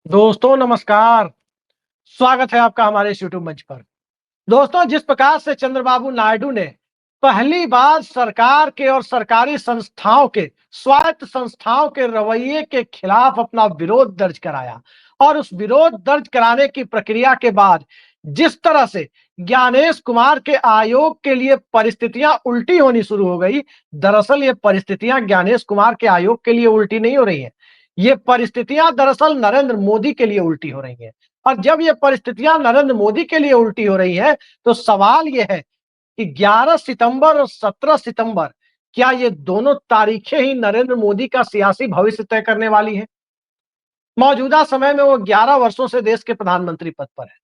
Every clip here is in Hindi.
दोस्तों नमस्कार। स्वागत है आपका हमारे इस यूट्यूब मंच पर। दोस्तों, जिस प्रकार से चंद्रबाबू नायडू ने पहली बार सरकार के और सरकारी संस्थाओं के, स्वायत्त संस्थाओं के रवैये के खिलाफ अपना विरोध दर्ज कराया और उस विरोध दर्ज कराने की प्रक्रिया के बाद जिस तरह से ज्ञानेश कुमार के आयोग के लिए परिस्थितियां उल्टी होनी शुरू हो गई। दरअसल ये परिस्थितियां ज्ञानेश कुमार के आयोग के लिए उल्टी नहीं हो रही है, ये परिस्थितियां दरअसल नरेंद्र मोदी के लिए उल्टी हो रही हैं। और जब ये परिस्थितियां नरेंद्र मोदी के लिए उल्टी हो रही है तो सवाल यह है कि 11 सितंबर और 17 सितंबर, क्या ये दोनों तारीखें ही नरेंद्र मोदी का सियासी भविष्य तय करने वाली है? मौजूदा समय में वो 11 वर्षों से देश के प्रधानमंत्री पद पर है,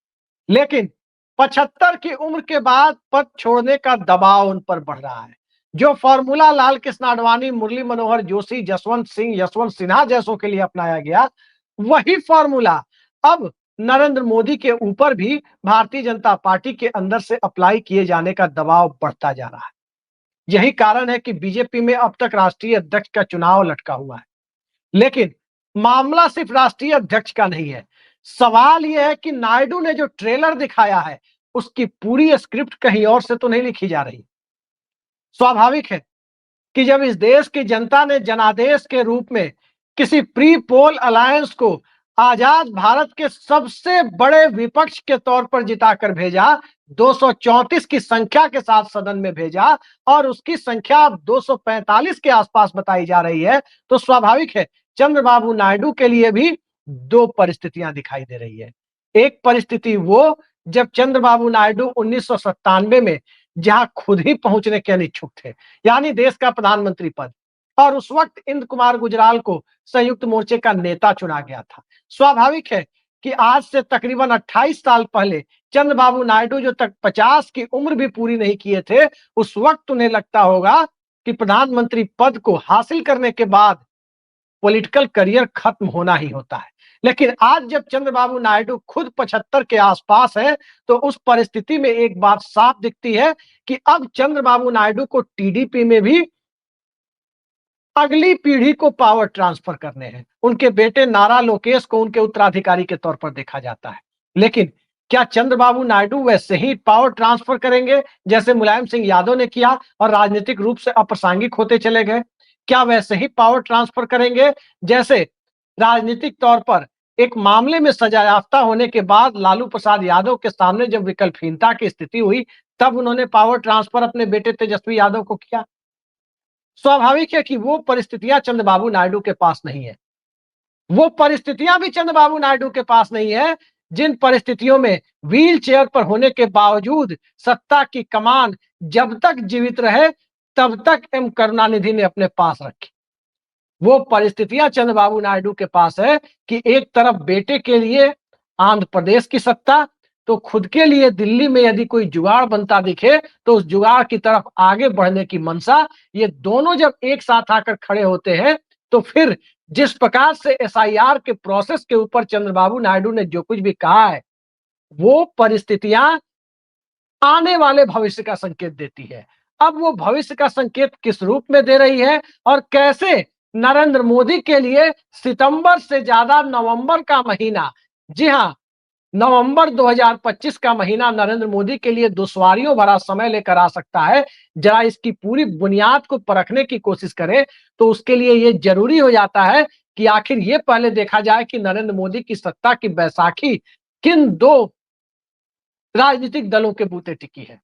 लेकिन 75 की उम्र के बाद पद छोड़ने का दबाव उन पर बढ़ रहा है। जो फॉर्मूला लाल कृष्ण आडवाणी, मुरली मनोहर जोशी, जसवंत सिंह, यशवंत सिन्हा जैसों के लिए अपनाया गया, वही फॉर्मूला अब नरेंद्र मोदी के ऊपर भी भारतीय जनता पार्टी के अंदर से अप्लाई किए जाने का दबाव बढ़ता जा रहा है। यही कारण है कि बीजेपी में अब तक राष्ट्रीय अध्यक्ष का चुनाव लटका हुआ है। लेकिन मामला सिर्फ राष्ट्रीय अध्यक्ष का नहीं है। सवाल यह है कि नायडू ने जो ट्रेलर दिखाया है, उसकी पूरी स्क्रिप्ट कहीं और से तो नहीं लिखी जा रही। स्वाभाविक है कि जब इस देश की जनता ने जनादेश के रूप में किसी प्री पोल अलायंस को आजाद भारत के सबसे बड़े विपक्ष के तौर पर जिताकर भेजा, 234 की संख्या के साथ सदन में भेजा और उसकी संख्या अब 245 के आसपास बताई जा रही है, तो स्वाभाविक है चंद्रबाबू नायडू के लिए भी दो परिस्थितियां दिखाई दे रही है। एक परिस्थिति वो, जब चंद्रबाबू नायडू 1997 में जहां खुद ही पहुंचने के अनिच्छुक थे, यानी देश का प्रधानमंत्री पद, और उस वक्त इंद्र कुमार गुजराल को संयुक्त मोर्चे का नेता चुना गया था। स्वाभाविक है कि आज से तकरीबन 28 साल पहले चंद्रबाबू नायडू जो तक 50 की उम्र भी पूरी नहीं किए थे, उस वक्त उन्हें लगता होगा कि प्रधानमंत्री पद को हासिल करने के बाद पॉलिटिकल करियर खत्म होना ही होता है। लेकिन आज जब चंद्रबाबू नायडू खुद 75 के आसपास है, तो उस परिस्थिति में एक बात साफ दिखती है कि अब चंद्रबाबू नायडू को टीडीपी में भी अगली पीढ़ी को पावर ट्रांसफर करने हैं। उनके बेटे नारा लोकेश को उनके उत्तराधिकारी के तौर पर देखा जाता है। लेकिन क्या चंद्रबाबू नायडू वैसे ही पावर ट्रांसफर करेंगे जैसे मुलायम सिंह यादव ने किया और राजनीतिक रूप से अप्रासंगिक होते चले गए? क्या वैसे ही पावर ट्रांसफर करेंगे जैसे राजनीतिक तौर पर एक मामले में सजायाफ्ता होने के बाद लालू प्रसाद यादव के सामने जब विकल्पहीनता की स्थिति हुई, तब उन्होंने पावर ट्रांसफर अपने बेटे तेजस्वी यादव को किया? स्वाभाविक है कि वो परिस्थितियां चंद्रबाबू नायडू के पास नहीं है। वो परिस्थितियां भी चंद्रबाबू नायडू के पास नहीं है, जिन परिस्थितियों में व्हील चेयर पर होने के बावजूद सत्ता की कमान जब तक जीवित रहे, तब तक एम करुणानिधि ने अपने पास रखी। वो परिस्थितियां चंद्रबाबू नायडू के पास है कि एक तरफ बेटे के लिए आंध्र प्रदेश की सत्ता, तो खुद के लिए दिल्ली में यदि कोई जुगाड़ बनता दिखे तो उस जुगाड़ की तरफ आगे बढ़ने की मंशा, ये दोनों जब एक साथ आकर खड़े होते हैं, तो फिर जिस प्रकार से एसआईआर के प्रोसेस के ऊपर चंद्रबाबू नायडू ने जो कुछ भी कहा है, वो परिस्थितियां आने वाले भविष्य का संकेत देती है। अब वो भविष्य का संकेत किस रूप में दे रही है और कैसे नरेंद्र मोदी के लिए सितंबर से ज्यादा नवंबर का महीना, जी हाँ, नवंबर 2025 का महीना नरेंद्र मोदी के लिए दुश्वारियों भरा समय लेकर आ सकता है। जरा इसकी पूरी बुनियाद को परखने की कोशिश करें तो उसके लिए ये जरूरी हो जाता है कि आखिर ये पहले देखा जाए कि नरेंद्र मोदी की सत्ता की बैसाखी किन दो राजनीतिक दलों के बूते टिकी है।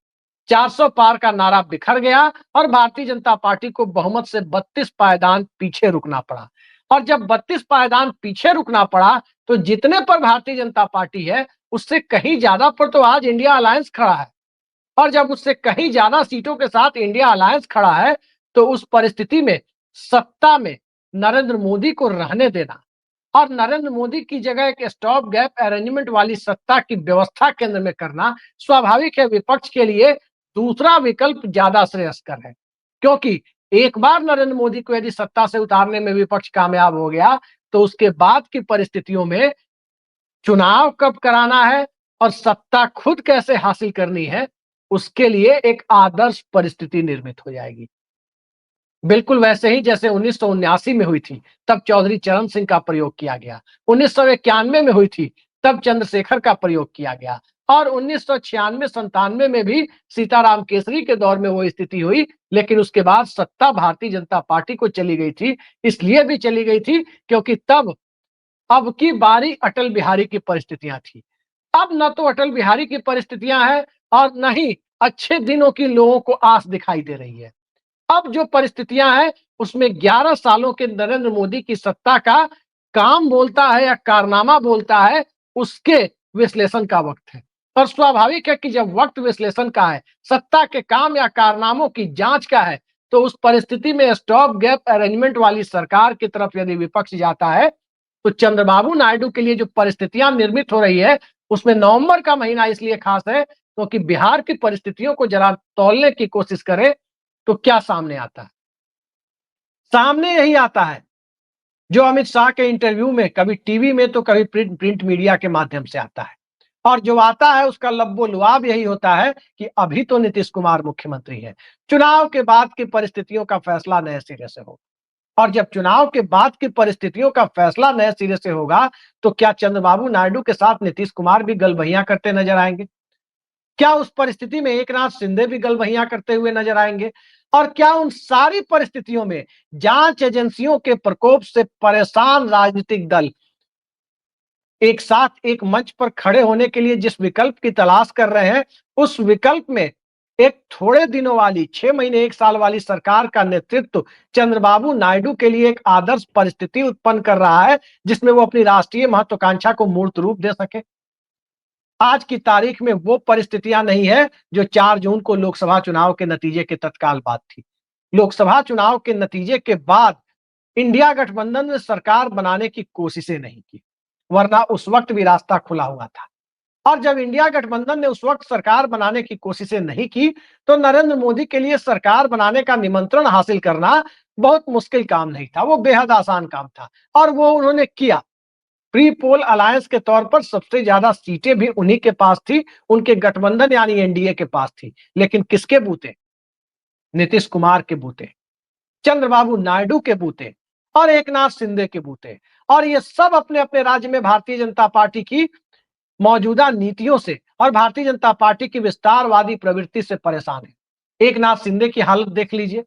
400 पार का नारा बिखर गया और भारतीय जनता पार्टी को बहुमत से 32 पायदान पीछे रुकना पड़ा। और जब 32 पायदान पीछे रुकना पड़ा, तो जितने पर भारतीय जनता पार्टी है, उससे कहीं ज्यादा पर तो आज इंडिया अलायंस खड़ा है। और जब उससे कहीं ज्यादा सीटों के साथ इंडिया अलायंस खड़ा है, तो उस परिस्थिति में सत्ता में नरेंद्र मोदी को रहने देना और नरेंद्र मोदी की जगह एक स्टॉप गैप अरेंजमेंट वाली सत्ता की व्यवस्था केंद्र में करना, स्वाभाविक है विपक्ष के लिए दूसरा विकल्प ज्यादा श्रेयस्कर है। क्योंकि एक बार नरेंद्र मोदी को यदि सत्ता से उतारने में विपक्ष कामयाब हो गया, तो उसके बाद की परिस्थितियों में चुनाव कब कराना है और सत्ता खुद कैसे हासिल करनी है, उसके लिए एक आदर्श परिस्थिति निर्मित हो जाएगी। बिल्कुल वैसे ही जैसे 1979 में हुई थी, तब चौधरी चरण सिंह का प्रयोग किया गया। 1991 में हुई थी, तब चंद्रशेखर का प्रयोग किया गया और 1996-97 में भी सीताराम केसरी के दौर में वो स्थिति हुई, लेकिन उसके बाद सत्ता भारतीय जनता पार्टी को चली गई थी। इसलिए भी चली गई थी क्योंकि तब अब की बारी अटल बिहारी की परिस्थितियां थी। अब न तो अटल बिहारी की परिस्थितियां हैं और न ही अच्छे दिनों की लोगों को आस दिखाई दे रही है। अब जो परिस्थितियां हैं उसमें 11 सालों के नरेंद्र मोदी की सत्ता का काम बोलता है या कारनामा बोलता है, उसके विश्लेषण का वक्त है। और स्वाभाविक है कि जब वक्त विश्लेषण का है, सत्ता के काम या कारनामों की जांच का है, तो उस परिस्थिति में स्टॉप गैप अरेंजमेंट वाली सरकार की तरफ यदि विपक्ष जाता है, तो चंद्रबाबू नायडू के लिए जो परिस्थितियां निर्मित हो रही है, उसमें नवंबर का महीना इसलिए खास है क्योंकि बिहार की परिस्थितियों को जरा तौलने की कोशिश करें तो क्या सामने आता है? सामने यही आता है जो अमित शाह के इंटरव्यू में कभी टीवी में तो कभी प्रिंट मीडिया के माध्यम से आता है और जो आता है उसका लब्बो लुआब यही होता है कि अभी तो नीतीश कुमार मुख्यमंत्री है, चुनाव के बाद की परिस्थितियों का फैसला नए सिरे से होगा। और जब चुनाव के बाद की परिस्थितियों का फैसला नए सिरे से होगा तो क्या चंद्रबाबू नायडू के साथ नीतीश कुमार भी गलबहियां करते नजर आएंगे? क्या उस परिस्थिति में एकनाथ शिंदे भी गलबहियां करते हुए नजर आएंगे? और क्या उन सारी परिस्थितियों में जांच एजेंसियों के प्रकोप से परेशान राजनीतिक दल एक साथ एक मंच पर खड़े होने के लिए जिस विकल्प की तलाश कर रहे हैं, उस विकल्प में एक थोड़े दिनों वाली 6 महीने 1 साल वाली सरकार का नेतृत्व चंद्रबाबू नायडू के लिए एक आदर्श परिस्थिति उत्पन्न कर रहा है जिसमें वो अपनी राष्ट्रीय महत्वाकांक्षा को मूर्त रूप दे सके। आज की तारीख में वो परिस्थितियां नहीं है जो 4 जून को लोकसभा चुनाव के नतीजे के तत्काल बाद थी। लोकसभा चुनाव के नतीजे के बाद इंडिया गठबंधन ने सरकार बनाने की कोशिशें नहीं की, वरना उस वक्त भी रास्ता खुला हुआ था। और जब इंडिया गठबंधन ने उस वक्त सरकार बनाने की कोशिशें नहीं की, तो नरेंद्र मोदी के लिए सरकार बनाने का निमंत्रण हासिल करना बहुत मुश्किल काम नहीं था, वो बेहद आसान काम था और वो उन्होंने किया। प्री पोल अलायंस के तौर पर सबसे ज्यादा सीटें भी उन्हीं के पास थी, उनके गठबंधन यानी एनडीए के पास थी, लेकिन किसके बूते? नीतीश कुमार के बूते, चंद्रबाबू नायडू के बूते और एकनाथ शिंदे के बूते। और ये सब अपने अपने राज्य में भारतीय जनता पार्टी की मौजूदा नीतियों से और भारतीय जनता पार्टी की विस्तारवादी प्रवृत्ति से परेशान है। एकनाथ शिंदे की हालत देख लीजिए,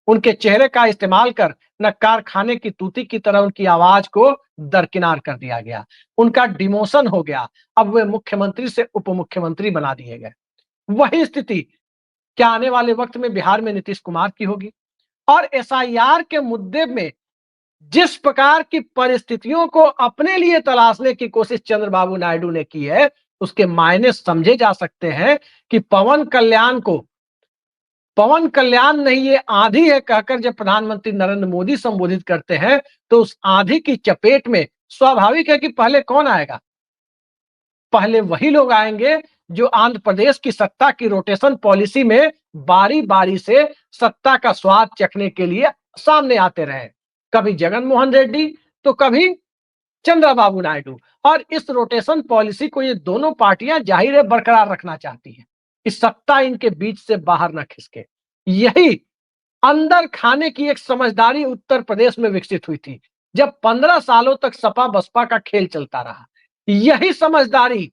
उनके चेहरे का इस्तेमाल कर न कारखाने की तूती की तरह उनकी आवाज को दरकिनार कर दिया गया, उनका डिमोशन हो गया, अब वे मुख्यमंत्री से उप मुख्यमंत्री बना दिए गए। वही स्थिति क्या आने वाले वक्त में बिहार में नीतीश कुमार की होगी? और एसआईआर के मुद्दे में जिस प्रकार की परिस्थितियों को अपने लिए तलाशने की कोशिश चंद्रबाबू नायडू ने की है, उसके मायने समझे जा सकते हैं कि पवन कल्याण नहीं ये आंधी है कहकर जब प्रधानमंत्री नरेंद्र मोदी संबोधित करते हैं, तो उस आंधी की चपेट में स्वाभाविक है कि पहले कौन आएगा? पहले वही लोग आएंगे जो आंध्र प्रदेश की सत्ता की रोटेशन पॉलिसी में बारी बारी से सत्ता का स्वाद चखने के लिए सामने आते रहे। कभी जगन मोहन रेड्डी तो कभी चंद्रबाबू नायडू। और इस रोटेशन पॉलिसी को ये दोनों पार्टियां जाहिर है बरकरार रखना चाहती हैं, इस सत्ता इनके बीच से बाहर न खिसके। यही अंदर खाने की एक समझदारी उत्तर प्रदेश में विकसित हुई थी जब 15 सालों तक सपा बसपा का खेल चलता रहा। यही समझदारी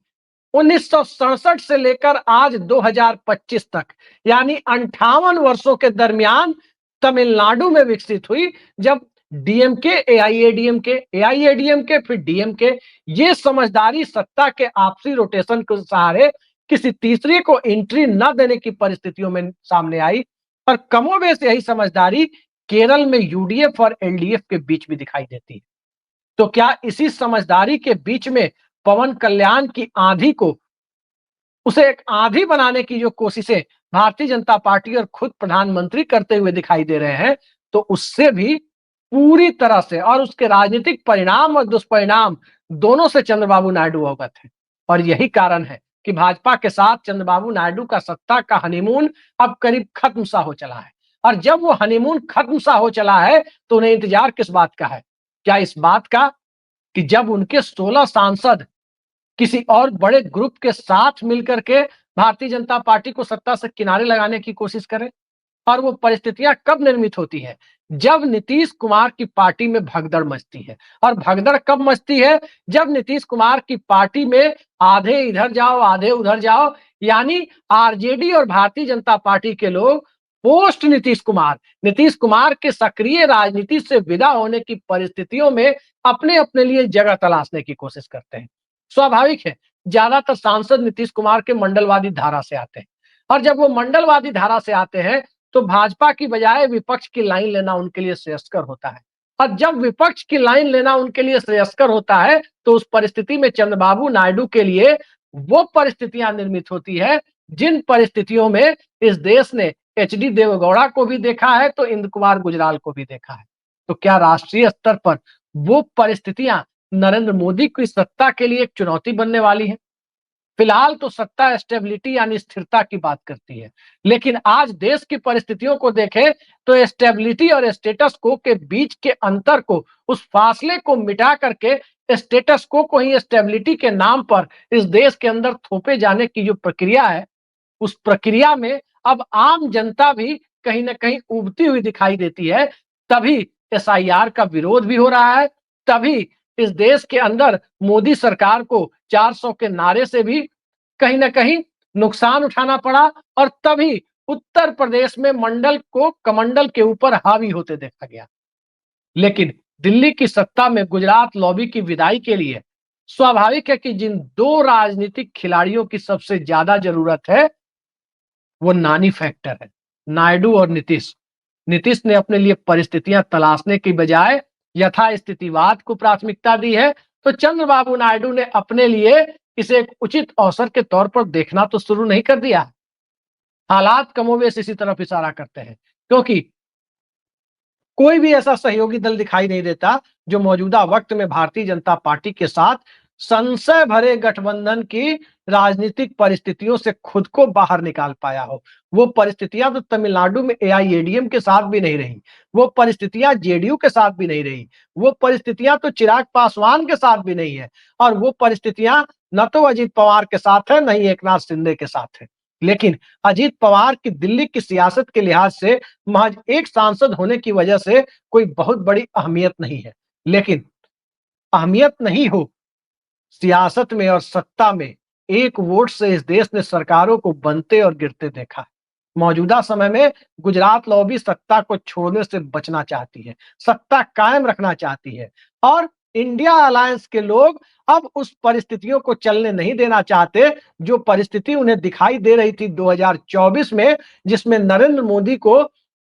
1967 से लेकर आज 2025 तक यानी 58 वर्षों के दरमियान तमिलनाडु में विकसित हुई, जब डीएमके एआईएडीएमके फिर डीएमके ये समझदारी सत्ता के आपसी रोटेशन के सहारे किसी तीसरे को एंट्री न देने की परिस्थितियों में सामने आई। और कमोबेश यही समझदारी केरल में यूडीएफ और एलडीएफ के बीच भी दिखाई देती है। तो क्या इसी समझदारी के बीच में पवन कल्याण की आंधी को उसे एक आंधी बनाने की जो कोशिशें भारतीय जनता पार्टी और खुद प्रधानमंत्री करते हुए दिखाई दे रहे हैं, तो उससे भी पूरी तरह से और उसके राजनीतिक परिणाम और दुष्परिणाम दोनों से चंद्रबाबू नायडू अवगत है। और यही कारण है कि भाजपा के साथ चंद्रबाबू नायडू का सत्ता का हनीमून अब करीब खत्म सा हो चला है। और जब वो हनीमून खत्म सा हो चला है तो उन्हें इंतजार किस बात का है? क्या इस बात का कि जब उनके 16 सांसद किसी और बड़े ग्रुप के साथ मिलकर के भारतीय जनता पार्टी को सत्ता से किनारे लगाने की कोशिश करें? और वो परिस्थितियां कब निर्मित होती है? जब नीतीश कुमार की पार्टी में भगदड़ मचती है। और भगदड़ कब मचती है? जब नीतीश कुमार की पार्टी में आधे इधर जाओ आधे उधर जाओ, यानी आरजेडी और भारतीय जनता पार्टी के लोग पोस्ट नीतीश कुमार के सक्रिय राजनीति से विदा होने की परिस्थितियों में अपने अपने लिए जगह तलाशने की कोशिश करते हैं। स्वाभाविक है, ज्यादातर सांसद नीतीश कुमार के मंडलवादी धारा से आते हैं, और जब वो मंडलवादी धारा से आते हैं तो भाजपा की बजाय विपक्ष की लाइन लेना उनके लिए श्रेयस्कर होता है। और जब विपक्ष की लाइन लेना उनके लिए श्रेयस्कर होता है तो उस परिस्थिति में चंद्रबाबू नायडू के लिए वो परिस्थितियां निर्मित होती है जिन परिस्थितियों में इस देश ने एचडी देवेगौड़ा को भी देखा है तो इंद्र कुमार गुजराल को भी देखा है। तो क्या राष्ट्रीय स्तर पर वो परिस्थितियां नरेंद्र मोदी की सत्ता के लिए एक चुनौती बनने वाली है? फिलहाल तो सत्ता स्टेबिलिटी यानी स्थिरता की बात करती है, लेकिन आज देश की परिस्थितियों को देखें तो स्टेबिलिटी और स्टेटस को के बीच के अंतर को, उस फासले को मिटा करके स्टेटस को ही स्टेबिलिटी के नाम पर इस देश के अंदर थोपे जाने की जो प्रक्रिया है, उस प्रक्रिया में अब आम जनता भी कहीं ना कहीं उबती हुई दिखाई देती है। तभी एसआईआर का विरोध भी हो रहा है, तभी इस देश के अंदर मोदी सरकार को 400 के नारे से भी कहीं ना कहीं नुकसान उठाना पड़ा, और तभी उत्तर प्रदेश में मंडल को कमंडल के ऊपर हावी होते देखा गया। लेकिन दिल्ली की सत्ता में गुजरात लॉबी की विदाई के लिए स्वाभाविक है कि जिन दो राजनीतिक खिलाड़ियों की सबसे ज्यादा जरूरत है वो नानी फैक्टर है, नायडू और नीतीश। नीतीश ने अपने लिए परिस्थितियां तलाशने की बजाय यथास्थितिवाद को प्राथमिकता दी है, तो चंद्रबाबू नायडू ने अपने लिए इसे एक उचित अवसर के तौर पर देखना तो शुरू नहीं कर दिया। हालात कमोबेश इसी तरफ इशारा करते हैं, क्योंकि कोई भी ऐसा सहयोगी दल दिखाई नहीं देता जो मौजूदा वक्त में भारतीय जनता पार्टी के साथ संशय भरे गठबंधन की राजनीतिक परिस्थितियों से खुद को बाहर निकाल पाया हो। वो परिस्थितियां तो तमिलनाडु में एआईएडीएम के साथ भी नहीं रही, वो परिस्थितियां जेडीयू के साथ भी नहीं रही, वो परिस्थितियां तो चिराग पासवान के साथ भी नहीं है, और वो परिस्थितियां न तो अजीत पवार के साथ है, न ही एकनाथ शिंदे के साथ है। लेकिन अजीत पवार की दिल्ली की सियासत के लिहाज से महज एक सांसद होने की वजह से कोई बहुत बड़ी अहमियत नहीं है। लेकिन अहमियत नहीं हो सियासत में और सत्ता में, एक वोट से इस देश ने सरकारों को बनते और गिरते देखा है। मौजूदा समय में गुजरात लॉबी सत्ता को छोड़ने से बचना चाहती है, सत्ता कायम रखना चाहती है, और इंडिया अलायंस के लोग अब उस परिस्थितियों को चलने नहीं देना चाहते जो परिस्थिति उन्हें दिखाई दे रही थी 2024 में, जिसमें नरेंद्र मोदी को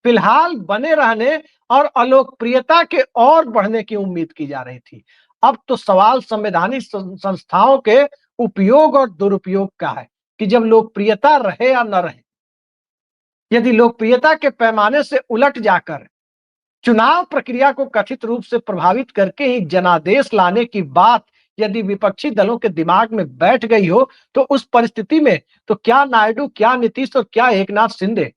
फिलहाल बने रहने और अलोकप्रियता के और बढ़ने की उम्मीद की जा रही थी। अब तो सवाल संवैधानिक संस्थाओं के उपयोग और दुरुपयोग का है कि जब लोकप्रियता रहे या न रहे, यदि लोकप्रियता के पैमाने से उलट जाकर चुनाव प्रक्रिया को कथित रूप से प्रभावित करके ही जनादेश लाने की बात यदि विपक्षी दलों के दिमाग में बैठ गई हो, तो उस परिस्थिति में तो क्या नायडू, क्या नीतीश और क्या एकनाथ शिंदे,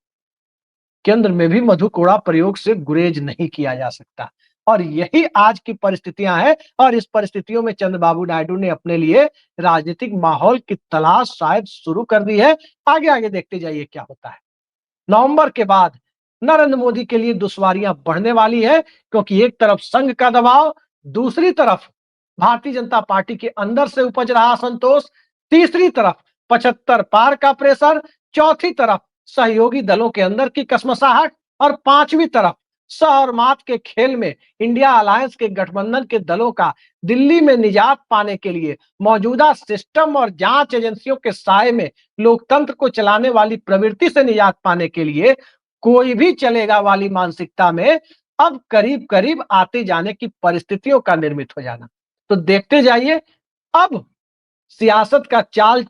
केंद्र में भी मधु कोड़ा प्रयोग से गुरेज नहीं किया जा सकता। और यही आज की परिस्थितियां हैं, और इस परिस्थितियों में चंद्रबाबू नायडू ने अपने लिए राजनीतिक माहौल की तलाश शायद शुरू कर दी है। आगे आगे देखते जाइए क्या होता है। नवंबर के बाद नरेंद्र मोदी के लिए दुश्वारियां बढ़ने वाली है, क्योंकि एक तरफ संघ का दबाव, दूसरी तरफ भारतीय जनता पार्टी के अंदर से उपज रहा असंतोष, तीसरी तरफ 75 पार का प्रेशर, चौथी तरफ सहयोगी दलों के अंदर की कसमसाहट, और पांचवी तरफ सह और मात के खेल में इंडिया अलायंस के गठबंधन के दलों का दिल्ली में निजात पाने के लिए मौजूदा सिस्टम और जांच एजेंसियों के साए में लोकतंत्र को चलाने वाली प्रवृत्ति से निजात पाने के लिए कोई भी चलेगा वाली मानसिकता में अब करीब करीब आते जाने की परिस्थितियों का निर्मित हो जाना। तो देखते जाइए अब सियासत का चाल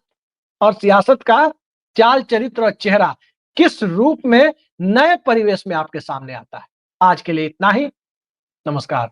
और सियासत का चाल चरित्र और चेहरा किस रूप में नए परिवेश में आपके सामने आता है। आज के लिए इतना ही। नमस्कार।